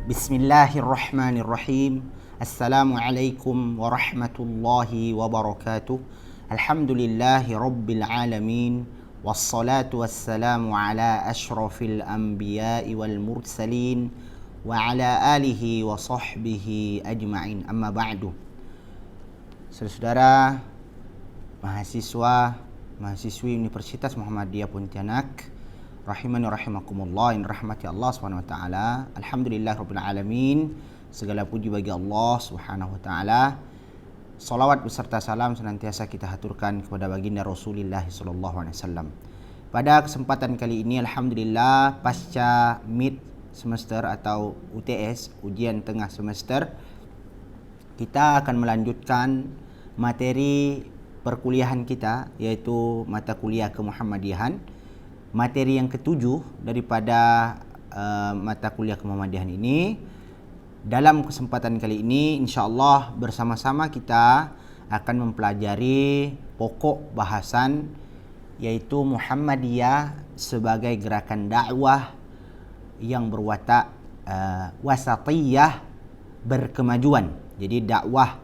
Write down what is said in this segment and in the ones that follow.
Bismillahirrahmanirrahim. Assalamualaikum warahmatullahi wabarakatuh. Alhamdulillahi rabbil alamin. Wassalatu wassalamu ala ashrafil anbiya'i wal mursalin wa ala alihi wa sahbihi ajma'in. Amma ba'du. Saudara-saudara, mahasiswi Universitas Muhammadiyah Pontianak, rahimani rahimakumullah, in rahmati Allah Subhanahu wa taala. Alhamdulillah rabbil alamin. Segala puji bagi Allah Subhanahu wa taala. Salawat beserta salam senantiasa kita haturkan kepada baginda Rasulullah sallallahu alaihi wasallam. Pada kesempatan kali ini alhamdulillah pasca mid semester atau UTS, ujian tengah semester, kita akan melanjutkan materi perkuliahan kita, yaitu mata kuliah kemuhammadiyahan. Materi yang ketujuh daripada mata kuliah kemuhammadiyahan ini. Dalam kesempatan kali ini insyaAllah bersama-sama kita akan mempelajari pokok bahasan, yaitu Muhammadiyah sebagai gerakan dakwah yang berwatak wasatiyah, berkemajuan. Jadi dakwah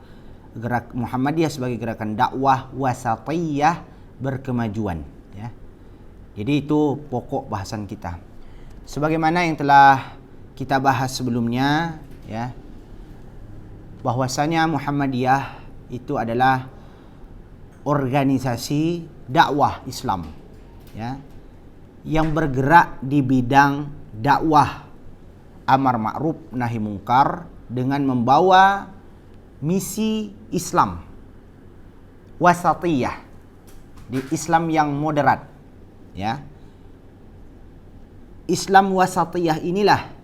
Muhammadiyah sebagai gerakan dakwah wasatiyah, berkemajuan, ya. Jadi itu pokok bahasan kita. Sebagaimana yang telah kita bahas sebelumnya, ya, bahwasanya Muhammadiyah itu adalah organisasi dakwah Islam, ya, yang bergerak di bidang dakwah amar ma'ruf nahi mungkar dengan membawa misi Islam wasatiyah, di Islam yang moderat. Ya, Islam wasatiyah inilah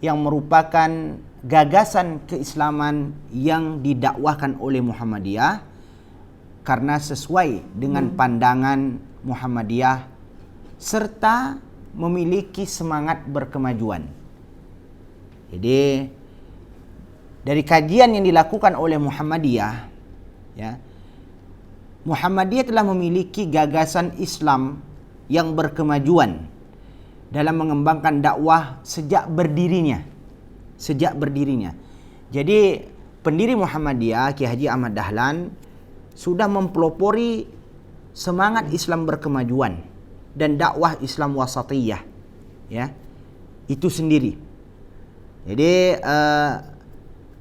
yang merupakan gagasan keislaman yang didakwahkan oleh Muhammadiyah, karena sesuai dengan pandangan Muhammadiyah serta memiliki semangat berkemajuan. Jadi dari kajian yang dilakukan oleh Muhammadiyah, ya, Muhammadiyah telah memiliki gagasan Islam yang berkemajuan dalam mengembangkan dakwah sejak berdirinya. Jadi pendiri Muhammadiyah, Kiai Haji Ahmad Dahlan, sudah mempelopori semangat Islam berkemajuan dan dakwah Islam wasatiyah, ya, itu sendiri. Jadi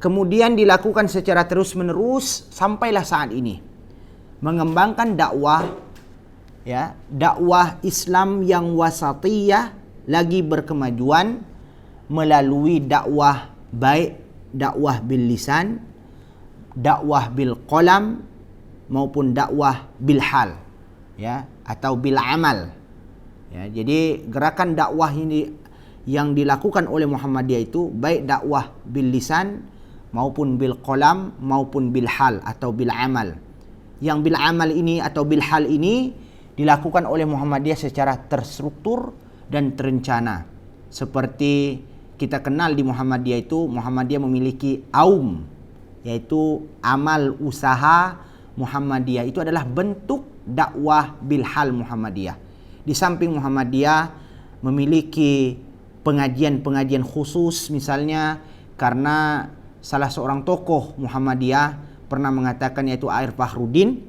kemudian dilakukan secara terus-menerus sampailah saat ini, mengembangkan dakwah, ya, dakwah Islam yang wasatiyah lagi berkemajuan melalui dakwah, baik dakwah bil lisan, dakwah bil qalam, maupun dakwah bil hal, ya, atau bil amal. Ya, jadi gerakan dakwah ini yang dilakukan oleh Muhammadiyah itu baik dakwah bil lisan maupun bil qalam maupun bil hal atau bil amal. Yang bil amal ini atau bil hal ini dilakukan oleh Muhammadiyah secara terstruktur dan terencana. Seperti kita kenal di Muhammadiyah itu, Muhammadiyah memiliki aum, yaitu amal usaha Muhammadiyah. Itu adalah bentuk dakwah bil hal Muhammadiyah. Di samping Muhammadiyah memiliki pengajian-pengajian khusus, misalnya karena salah seorang tokoh Muhammadiyah pernah mengatakan, yaitu Air Fakhruddin,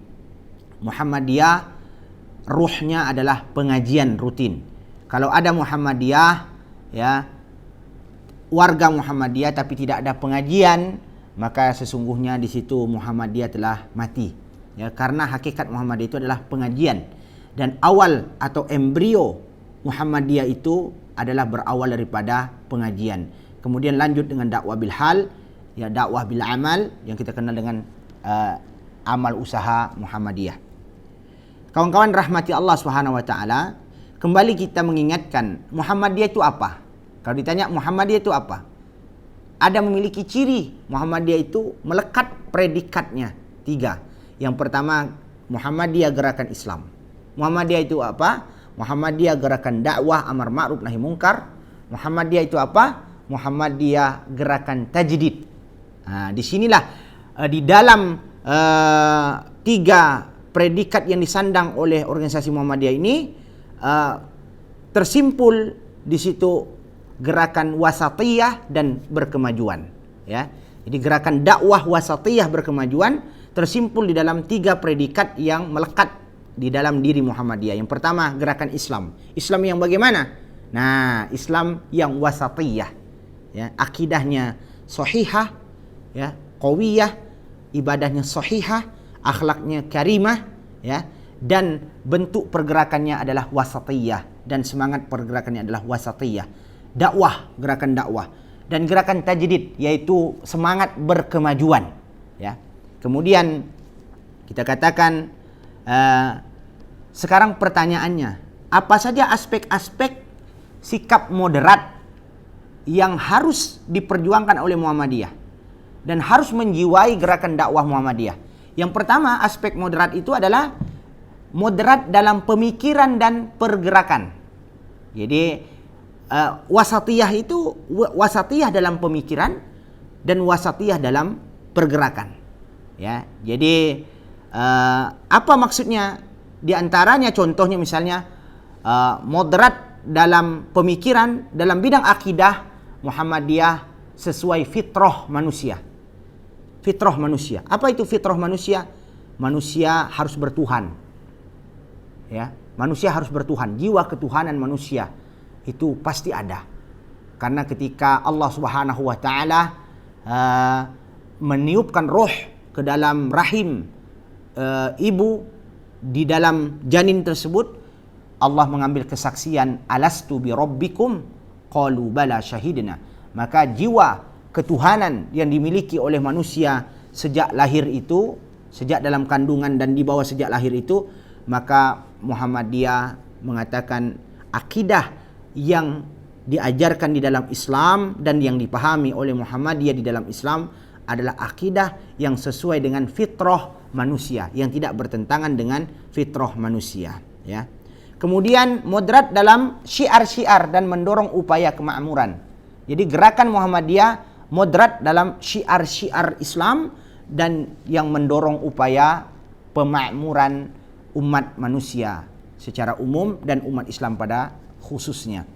Muhammadiyah ruhnya adalah pengajian rutin. Kalau ada Muhammadiyah, ya, warga Muhammadiyah tapi tidak ada pengajian, maka sesungguhnya di situ Muhammadiyah telah mati. Ya, karena hakikat Muhammadiyah itu adalah pengajian, dan awal atau embrio Muhammadiyah itu adalah berawal daripada pengajian. Kemudian lanjut dengan dakwah bil hal, ya, dakwah bil amal yang kita kenal dengan amal usaha Muhammadiyah. Kawan-kawan rahmati Allah Subhanahu wa taala, kembali kita mengingatkan Muhammadiyah itu apa? Kalau ditanya Muhammadiyah itu apa? Ada memiliki ciri. Muhammadiyah itu melekat predikatnya 3. Yang pertama, Muhammadiyah gerakan Islam. Muhammadiyah itu apa? Muhammadiyah gerakan dakwah amar ma'ruf nahi mungkar. Muhammadiyah itu apa? Muhammadiyah gerakan tajdid. Nah, disinilah di dalam 3 predikat yang disandang oleh organisasi Muhammadiyah ini tersimpul di situ gerakan wasatiyah dan berkemajuan, ya. Jadi gerakan dakwah wasatiyah berkemajuan tersimpul di dalam 3 predikat yang melekat di dalam diri Muhammadiyah. Yang pertama, gerakan Islam. Islam yang bagaimana? Nah, Islam yang wasatiyah, ya. Akidahnya sahihah, ya, qawiyah, ibadahnya sahihah, akhlaknya karimah, ya, dan bentuk pergerakannya adalah wasatiyah dan semangat pergerakannya adalah wasatiyah. Dakwah, gerakan dakwah, dan gerakan tajdid, yaitu semangat berkemajuan, ya. Kemudian kita katakan sekarang pertanyaannya, apa saja aspek-aspek sikap moderat yang harus diperjuangkan oleh Muhammadiyah dan harus menjiwai gerakan dakwah Muhammadiyah? Yang pertama, aspek moderat itu adalah moderat dalam pemikiran dan pergerakan. Jadi wasatiyah itu wasatiyah dalam pemikiran dan wasatiyah dalam pergerakan, ya. Jadi apa maksudnya? Di antaranya contohnya misalnya moderat dalam pemikiran, dalam bidang akidah Muhammadiyah sesuai fitrah manusia. Fitrah manusia. Apa itu fitrah manusia? Manusia harus bertuhan, ya. Manusia harus bertuhan. Jiwa ketuhanan manusia itu pasti ada. Karena ketika Allah Subhanahu wa taala meniupkan roh ke dalam rahim ibu di dalam janin tersebut, Allah mengambil kesaksian, alastu bi rabbikum qalu bala syahidna. Maka jiwa ketuhanan yang dimiliki oleh manusia sejak lahir itu, sejak dalam kandungan dan di bawah sejak lahir itu, maka Muhammadiyah mengatakan akidah yang diajarkan di dalam Islam dan yang dipahami oleh Muhammadiyah di dalam Islam adalah akidah yang sesuai dengan fitrah manusia, yang tidak bertentangan dengan fitrah manusia, ya. Kemudian moderat dalam syiar-syiar dan mendorong upaya kemakmuran. Jadi gerakan Muhammadiyah moderat dalam syiar-syiar Islam dan yang mendorong upaya pemakmuran umat manusia secara umum dan umat Islam pada khususnya.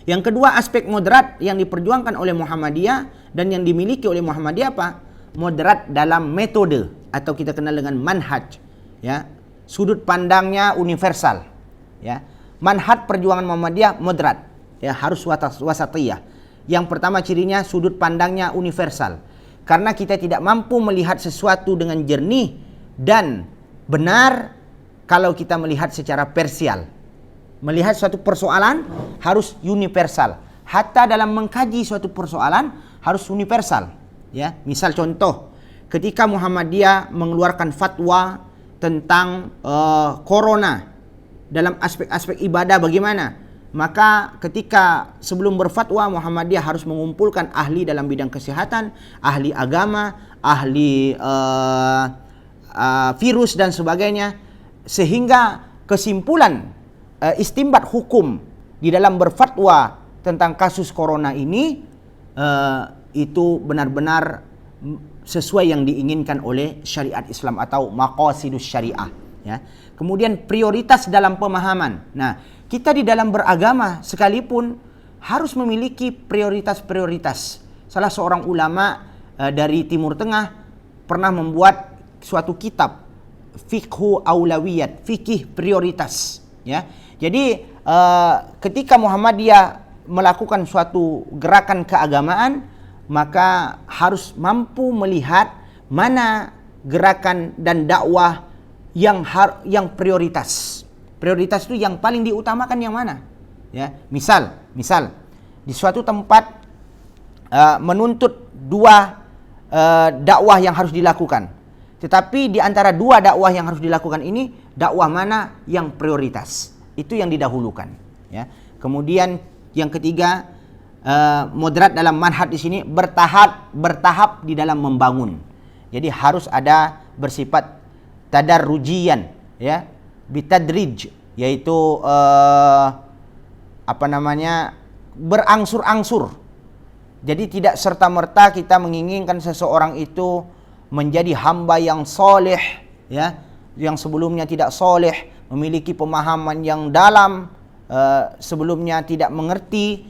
Yang kedua, aspek moderat yang diperjuangkan oleh Muhammadiyah dan yang dimiliki oleh Muhammadiyah apa? Moderat dalam metode atau kita kenal dengan manhaj, ya. Sudut pandangnya universal, ya. Manhaj perjuangan Muhammadiyah moderat, ya, harus wasatiyah. Yang pertama cirinya sudut pandangnya universal. Karena kita tidak mampu melihat sesuatu dengan jernih dan benar kalau kita melihat secara parsial. Melihat suatu persoalan harus universal. Hatta dalam mengkaji suatu persoalan harus universal, ya. Misal contoh, ketika Muhammadiyah mengeluarkan fatwa tentang corona dalam aspek-aspek ibadah bagaimana? Maka ketika sebelum berfatwa, Muhammadiyah harus mengumpulkan ahli dalam bidang kesehatan, ahli agama, ahli virus dan sebagainya, sehingga kesimpulan istimbat hukum di dalam berfatwa tentang kasus corona ini itu benar-benar sesuai yang diinginkan oleh syariat Islam atau maqasidus syariah, ya. Kemudian prioritas dalam pemahaman. Nah, kita di dalam beragama sekalipun harus memiliki prioritas-prioritas. Salah seorang ulama dari Timur Tengah pernah membuat suatu kitab Fiqhu Aulawiyat, fikih prioritas, ya. Jadi ketika Muhammadiyah melakukan suatu gerakan keagamaan, maka harus mampu melihat mana gerakan dan dakwah yang prioritas. Prioritas itu yang paling diutamakan yang mana? Ya, misal di suatu tempat menuntut 2 dakwah yang harus dilakukan. Tetapi di antara 2 dakwah yang harus dilakukan ini, dakwah mana yang prioritas? Itu yang didahulukan, ya. Kemudian yang ketiga, moderat dalam manhaj di sini bertahap di dalam membangun. Jadi harus ada bersifat tadarrujian, ya, bitadrij, yaitu berangsur-angsur. Jadi tidak serta-merta kita menginginkan seseorang itu menjadi hamba yang soleh, ya, yang sebelumnya tidak soleh, memiliki pemahaman yang dalam, sebelumnya tidak mengerti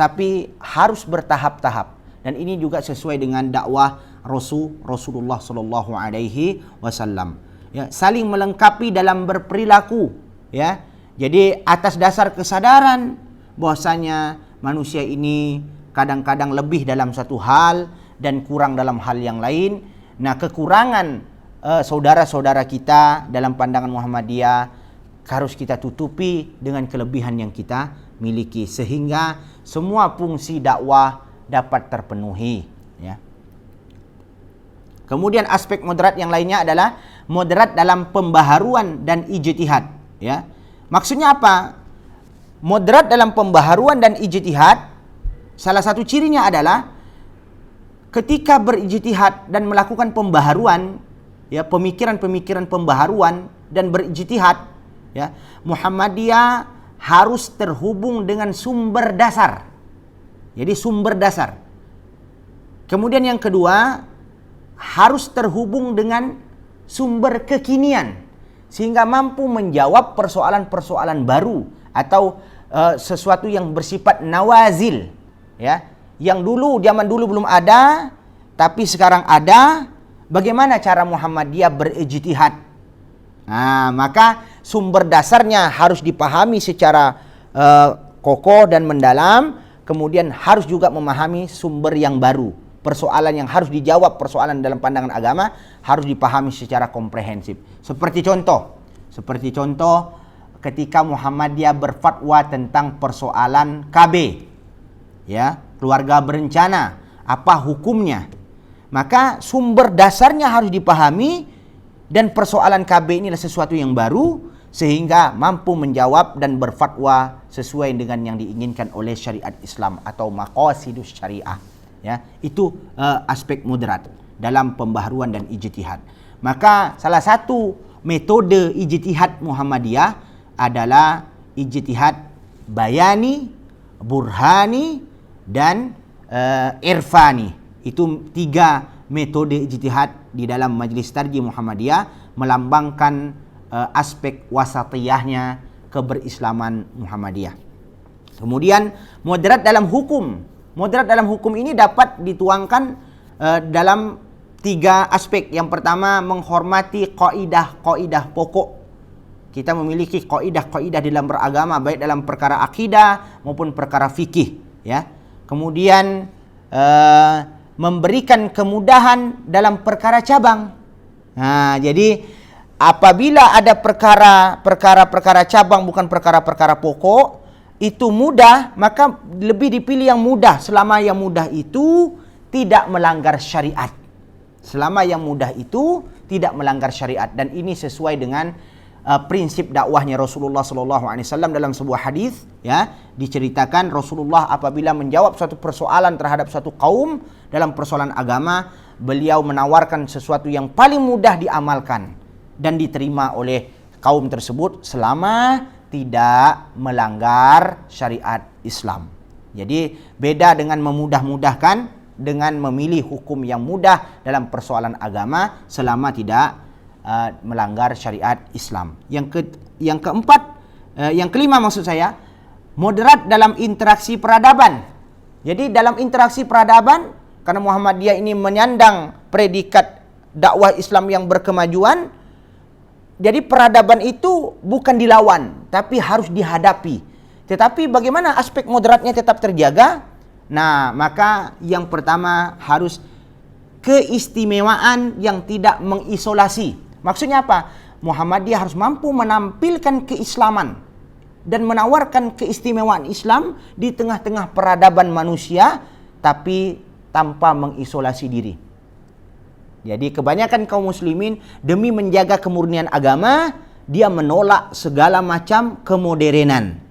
tapi harus bertahap-tahap. Dan ini juga sesuai dengan dakwah Rasulullah Sallallahu Alaihi Wasallam. Ya, saling melengkapi dalam berperilaku. Ya, jadi atas dasar kesadaran bahwasanya manusia ini kadang-kadang lebih dalam satu hal dan kurang dalam hal yang lain. Nah, kekurangan saudara-saudara kita dalam pandangan Muhammadiyah harus kita tutupi dengan kelebihan yang kita miliki sehingga semua fungsi dakwah dapat terpenuhi, ya. Kemudian aspek moderat yang lainnya adalah moderat dalam pembaharuan dan ijtihad, ya. Maksudnya apa? Moderat dalam pembaharuan dan ijtihad, salah satu cirinya adalah ketika berijtihad dan melakukan pembaharuan, ya, pemikiran-pemikiran pembaharuan dan berijtihad, ya, Muhammadiyah harus terhubung dengan sumber dasar. Jadi sumber dasar. Kemudian yang kedua, harus terhubung dengan sumber kekinian sehingga mampu menjawab persoalan-persoalan baru atau sesuatu yang bersifat nawazil, ya, yang zaman dulu belum ada tapi sekarang ada. Bagaimana cara Muhammadiyah berijtihad? Nah, maka sumber dasarnya harus dipahami secara kokoh dan mendalam. Kemudian harus juga memahami sumber yang baru. Persoalan yang harus dijawab, persoalan dalam pandangan agama harus dipahami secara komprehensif. Seperti contoh ketika Muhammadiyah berfatwa tentang persoalan KB, ya, keluarga berencana, apa hukumnya? Maka sumber dasarnya harus dipahami dan persoalan KB inilah sesuatu yang baru sehingga mampu menjawab dan berfatwa sesuai dengan yang diinginkan oleh syariat Islam atau maqasidus syariah, ya. Itu aspek moderat dalam pembaharuan dan ijtihad. Maka salah satu metode ijtihad Muhammadiyah adalah ijtihad bayani, burhani, dan irfani. Itu 3 metode ijtihad di dalam Majlis Tarjih Muhammadiyah melambangkan aspek wasatiyahnya keberislaman Muhammadiyah. Kemudian moderat dalam hukum. Moderat dalam hukum ini dapat dituangkan dalam 3 aspek. Yang pertama, menghormati kaidah-kaidah pokok. Kita memiliki kaidah-kaidah dalam beragama baik dalam perkara akidah maupun perkara fikih, ya. Kemudian memberikan kemudahan dalam perkara cabang. Nah, jadi apabila ada perkara-perkara cabang bukan perkara-perkara pokok itu mudah, maka lebih dipilih yang mudah selama yang mudah itu tidak melanggar syariat. Selama yang mudah itu tidak melanggar syariat, dan ini sesuai dengan prinsip dakwahnya Rasulullah SAW dalam sebuah hadis, ya, diceritakan Rasulullah apabila menjawab suatu persoalan terhadap suatu kaum dalam persoalan agama, beliau menawarkan sesuatu yang paling mudah diamalkan dan diterima oleh kaum tersebut selama tidak melanggar syariat Islam. Jadi beda dengan memudah-mudahkan dengan memilih hukum yang mudah dalam persoalan agama selama tidak melanggar syariat Islam. Yang kelima maksud saya, moderat dalam interaksi peradaban. Jadi dalam interaksi peradaban, karena Muhammadiyah ini menyandang predikat dakwah Islam yang berkemajuan, jadi peradaban itu bukan dilawan, tapi harus dihadapi. Tetapi bagaimana aspek moderatnya tetap terjaga? Nah, maka yang pertama harus keistimewaan yang tidak mengisolasi. Maksudnya apa? Muhammadiyah harus mampu menampilkan keislaman dan menawarkan keistimewaan Islam di tengah-tengah peradaban manusia, tapi tanpa mengisolasi diri. Jadi kebanyakan kaum muslimin demi menjaga kemurnian agama, dia menolak segala macam kemodernan.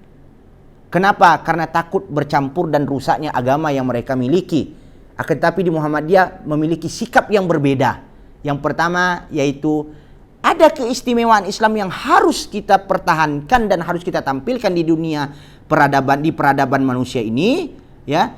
Kenapa? Karena takut bercampur dan rusaknya agama yang mereka miliki. Akan tetapi di Muhammadiyah memiliki sikap yang berbeda. Yang pertama yaitu ada keistimewaan Islam yang harus kita pertahankan dan harus kita tampilkan di dunia peradaban, di peradaban manusia ini, ya.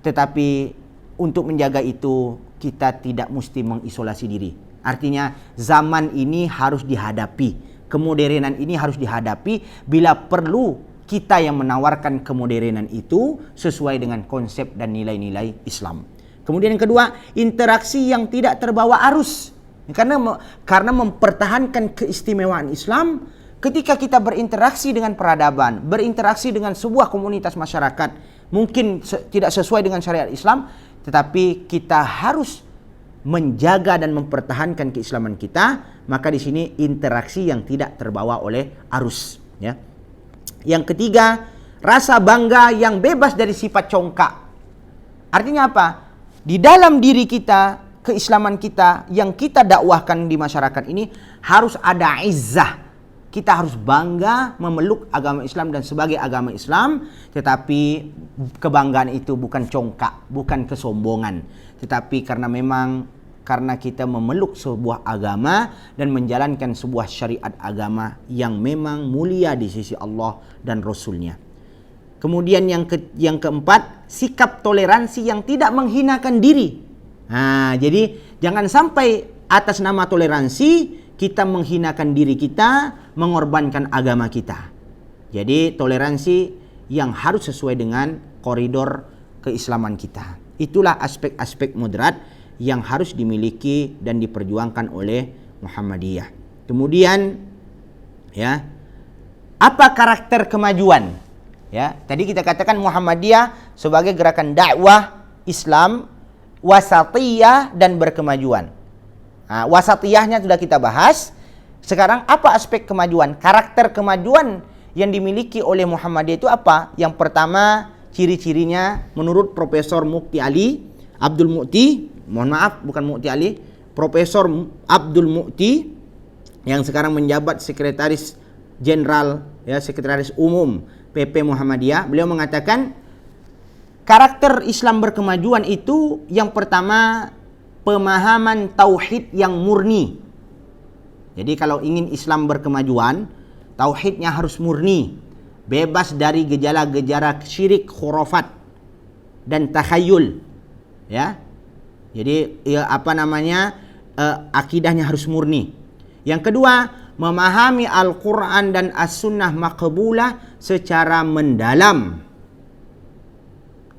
Tetapi untuk menjaga itu kita tidak mesti mengisolasi diri. Artinya zaman ini harus dihadapi, kemodernan ini harus dihadapi, bila perlu kita yang menawarkan kemodernan itu sesuai dengan konsep dan nilai-nilai Islam. Kemudian yang kedua, interaksi yang tidak terbawa arus. Karena mempertahankan keistimewaan Islam, ketika kita berinteraksi dengan peradaban, berinteraksi dengan sebuah komunitas masyarakat, mungkin tidak sesuai dengan syariat Islam, tetapi kita harus menjaga dan mempertahankan keislaman kita, maka di sini interaksi yang tidak terbawa oleh arus, ya. Yang ketiga, rasa bangga yang bebas dari sifat congkak. Artinya apa? Di dalam diri kita, keislaman kita yang kita dakwahkan di masyarakat ini harus ada izzah. Kita harus bangga memeluk agama Islam dan sebagai agama Islam, tetapi kebanggaan itu bukan congkak, bukan kesombongan, tetapi karena kita memeluk sebuah agama dan menjalankan sebuah syariat agama yang memang mulia di sisi Allah dan Rasulnya. Kemudian yang keempat, sikap toleransi yang tidak menghinakan diri. Jadi jangan sampai atas nama toleransi kita menghinakan diri kita, mengorbankan agama kita. Jadi toleransi yang harus sesuai dengan koridor keislaman kita. Itulah aspek-aspek moderat yang harus dimiliki dan diperjuangkan oleh Muhammadiyah. Kemudian, ya, apa karakter kemajuan? Ya, tadi kita katakan Muhammadiyah sebagai gerakan dakwah Islam wasatiyah dan berkemajuan. Wasatiyahnya sudah kita bahas. Sekarang apa aspek kemajuan? Karakter kemajuan yang dimiliki oleh Muhammadiyah itu apa? Yang pertama, ciri-cirinya menurut Profesor Mukti Ali Abdul Mukti, mohon maaf bukan Mukti Ali, Profesor Abdul Mukti yang sekarang menjabat Sekretaris Jenderal, ya, Sekretaris Umum PP Muhammadiyah. Beliau mengatakan karakter Islam berkemajuan itu yang pertama, pemahaman tauhid yang murni. Jadi kalau ingin Islam berkemajuan, tauhidnya harus murni, bebas dari gejala-gejala syirik, khurafat dan takhayul. Ya, jadi akidahnya harus murni. Yang kedua, memahami Al-Quran dan As-Sunnah maqbulah secara mendalam.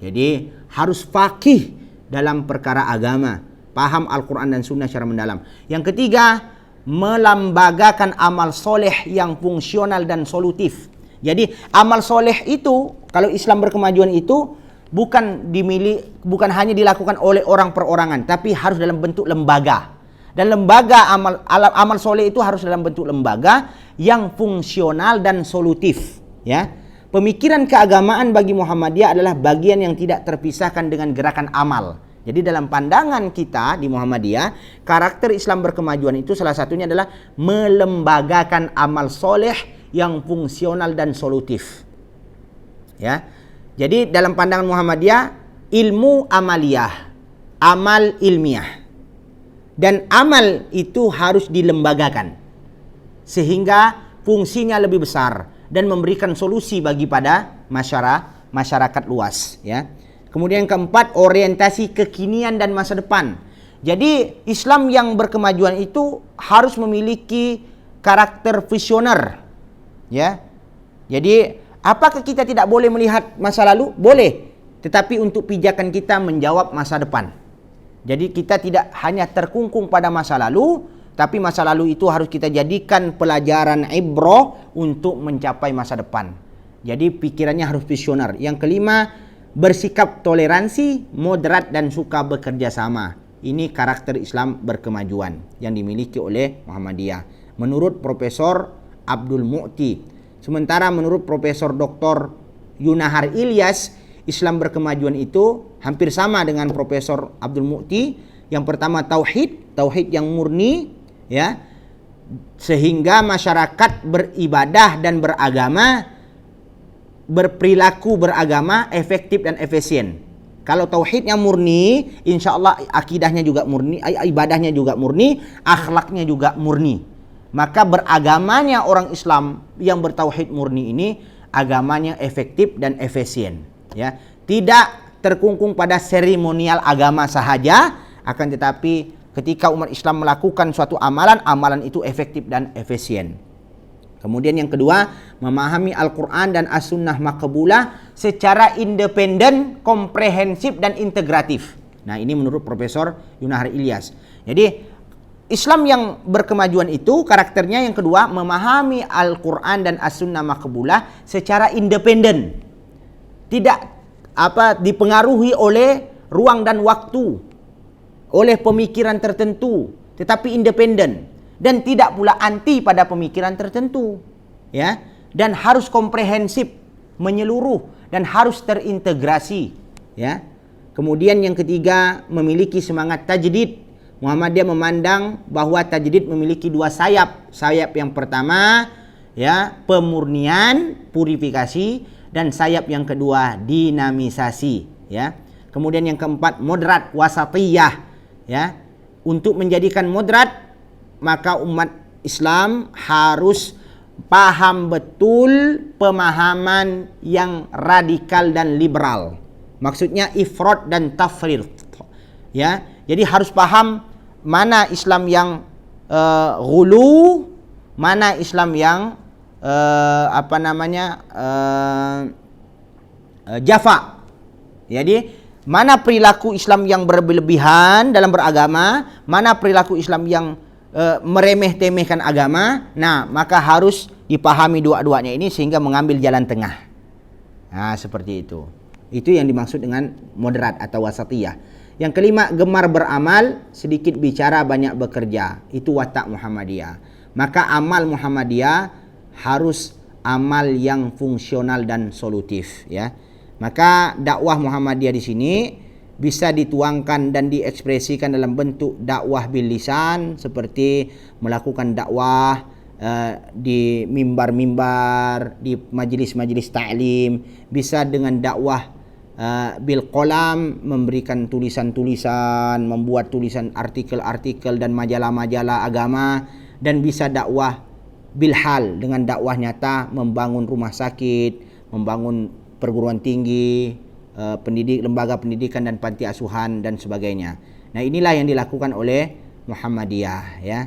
Jadi harus faqih dalam perkara agama, paham Al-Quran dan Sunnah secara mendalam. Yang ketiga, melembagakan amal soleh yang fungsional dan solutif. Jadi amal soleh itu, kalau Islam berkemajuan itu bukan hanya dilakukan oleh orang perorangan, tapi harus dalam bentuk lembaga. Dan lembaga amal soleh itu harus dalam bentuk lembaga yang fungsional dan solutif. Ya, pemikiran keagamaan bagi Muhammadiyah adalah bagian yang tidak terpisahkan dengan gerakan amal. Jadi dalam pandangan kita di Muhammadiyah, karakter Islam berkemajuan itu salah satunya adalah melembagakan amal soleh yang fungsional dan solutif. Ya. Jadi dalam pandangan Muhammadiyah, ilmu amaliyah, amal ilmiah. Dan amal itu harus dilembagakan sehingga fungsinya lebih besar dan memberikan solusi pada masyarakat luas, ya. Kemudian yang keempat, orientasi kekinian dan masa depan. Jadi Islam yang berkemajuan itu harus memiliki karakter visioner, ya. Jadi apakah kita tidak boleh melihat masa lalu? Boleh. Tetapi untuk pijakan kita menjawab masa depan. Jadi kita tidak hanya terkungkung pada masa lalu, tapi masa lalu itu harus kita jadikan pelajaran ibrah untuk mencapai masa depan. Jadi pikirannya harus visioner. Yang kelima, bersikap toleransi, moderat dan suka bekerja sama. Ini karakter Islam berkemajuan yang dimiliki oleh Muhammadiyah menurut Profesor Abdul Mukti. Sementara menurut Profesor Dr. Yunahar Ilyas, Islam berkemajuan itu hampir sama dengan Profesor Abdul Mukti. Yang pertama tauhid yang murni, ya, sehingga masyarakat beribadah dan beragama, berperilaku beragama efektif dan efisien. Kalau tauhidnya murni, insya Allah akidahnya juga murni, ibadahnya juga murni, akhlaknya juga murni. Maka beragamanya orang Islam yang bertauhid murni ini agamanya efektif dan efisien. Ya, tidak terkungkung pada seremonial agama sahaja, akan tetapi ketika umat Islam melakukan suatu amalan, amalan itu efektif dan efisien. Kemudian yang kedua, memahami Al-Quran dan As-Sunnah Maqbulah secara independen, komprehensif dan integratif. Nah, ini menurut Profesor Yunahar Ilyas. Jadi Islam yang berkemajuan itu karakternya yang kedua, memahami Al-Quran dan As-Sunnah Maqbulah secara independen. Tidak dipengaruhi oleh ruang dan waktu, oleh pemikiran tertentu, tetapi independen. Dan tidak pula anti pada pemikiran tertentu, ya, dan harus komprehensif, menyeluruh, dan harus terintegrasi, ya. Kemudian yang ketiga, memiliki semangat tajdid. Muhammadiyah memandang bahwa tajdid memiliki dua sayap. Sayap yang pertama, ya, pemurnian, purifikasi, dan sayap yang kedua, dinamisasi, ya. Kemudian yang keempat, moderat, wasatiyah, ya. Untuk menjadikan moderat, maka umat Islam harus paham betul pemahaman yang radikal dan liberal. Maksudnya ifrat dan tafrid. Ya, jadi harus paham mana Islam yang ghulu, mana Islam yang jafa. Jadi mana perilaku Islam yang berlebihan dalam beragama, mana perilaku Islam yang meremeh-temehkan agama. Nah, maka harus dipahami dua-duanya ini sehingga mengambil jalan tengah. Nah, seperti itu. Itu yang dimaksud dengan moderat atau wasatiyah. Yang kelima, gemar beramal, sedikit bicara, banyak bekerja. Itu watak Muhammadiyah. Maka amal Muhammadiyah harus amal yang fungsional dan solutif, ya. Maka dakwah Muhammadiyah di sini bisa dituangkan dan diekspresikan dalam bentuk dakwah bil lisan, seperti melakukan dakwah di mimbar-mimbar, di majelis-majelis ta'lim. Bisa dengan dakwah bil qalam, memberikan tulisan-tulisan, membuat tulisan artikel-artikel dan majalah-majalah agama. Dan bisa dakwah bil hal, dengan dakwah nyata, membangun rumah sakit, membangun perguruan tinggi, lembaga pendidikan dan panti asuhan dan sebagainya. Nah, inilah yang dilakukan oleh Muhammadiyah, ya.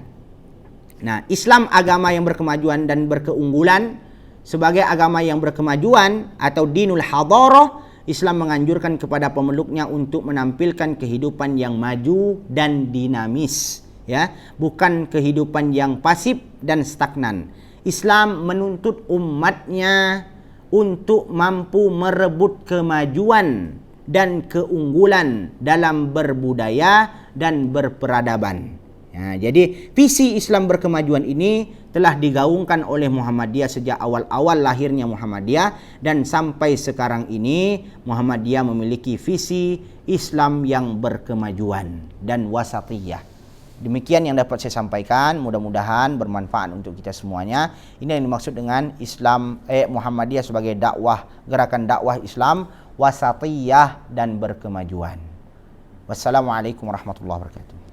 Nah, Islam agama yang berkemajuan dan berkeunggulan. Sebagai agama yang berkemajuan atau dinul hadarah, Islam menganjurkan kepada pemeluknya untuk menampilkan kehidupan yang maju dan dinamis, ya, bukan kehidupan yang pasif dan stagnan. Islam menuntut umatnya untuk mampu merebut kemajuan dan keunggulan dalam berbudaya dan berperadaban. Ya, jadi visi Islam berkemajuan ini telah digaungkan oleh Muhammadiyah sejak awal-awal lahirnya Muhammadiyah, dan sampai sekarang ini Muhammadiyah memiliki visi Islam yang berkemajuan dan wasatiyah. Demikian yang dapat saya sampaikan, mudah-mudahan bermanfaat untuk kita semuanya. Ini yang dimaksud dengan Islam Muhammadiyah sebagai dakwah, gerakan dakwah Islam wasatiyah dan berkemajuan. Wassalamualaikum warahmatullahi wabarakatuh.